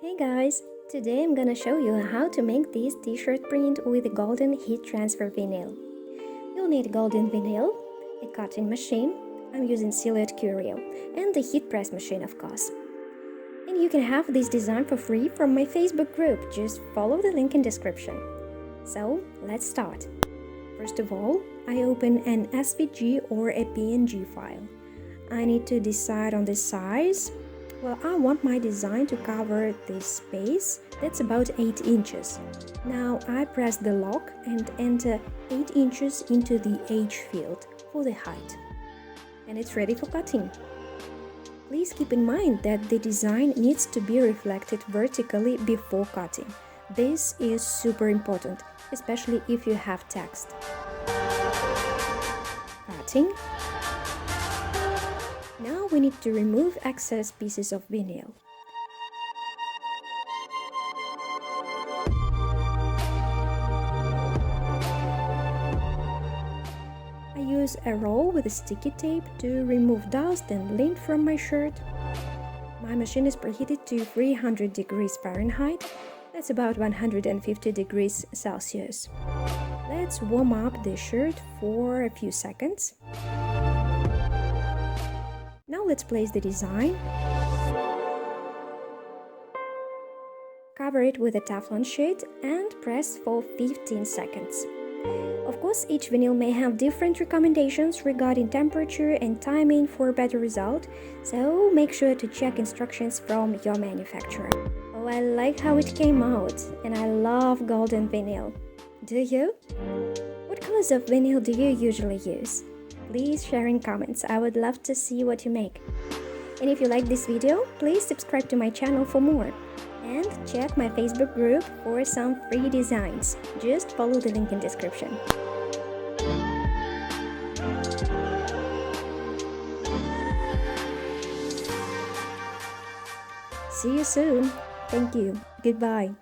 Hey guys, today I'm gonna show you how to make this t-shirt print with a golden heat transfer vinyl. You'll need a golden vinyl, a cutting machine, I'm using Silhouette Curio, and the heat press machine of course. And you can have this design for free from my Facebook group, just follow the link in description. So let's start. First of all, I open an SVG or a PNG file. I need to decide on the size. Well, I want my design to cover this space that's about 8 inches. Now I press the lock and enter 8 inches into the H field for the height. And it's ready for cutting. Please keep in mind that the design needs to be reflected vertically before cutting. This is super important, especially if you have text. Cutting. Now we need to remove excess pieces of vinyl. I use a roll with a sticky tape to remove dust and lint from my shirt. My machine is preheated to 300 degrees Fahrenheit, that's about 150 degrees Celsius. Let's warm up the shirt for a few seconds. Now let's place the design. Cover it with a Teflon sheet and press for 15 seconds. Of course, each vinyl may have different recommendations regarding temperature and timing for a better result, so make sure to check instructions from your manufacturer. Oh, I like how it came out, and I love golden vinyl. Do you? What colors of vinyl do you usually use? Please share in comments, I would love to see what you make. And if you like this video, please subscribe to my channel for more. And check my Facebook group for some free designs. Just follow the link in description. See you soon. Thank you. Goodbye.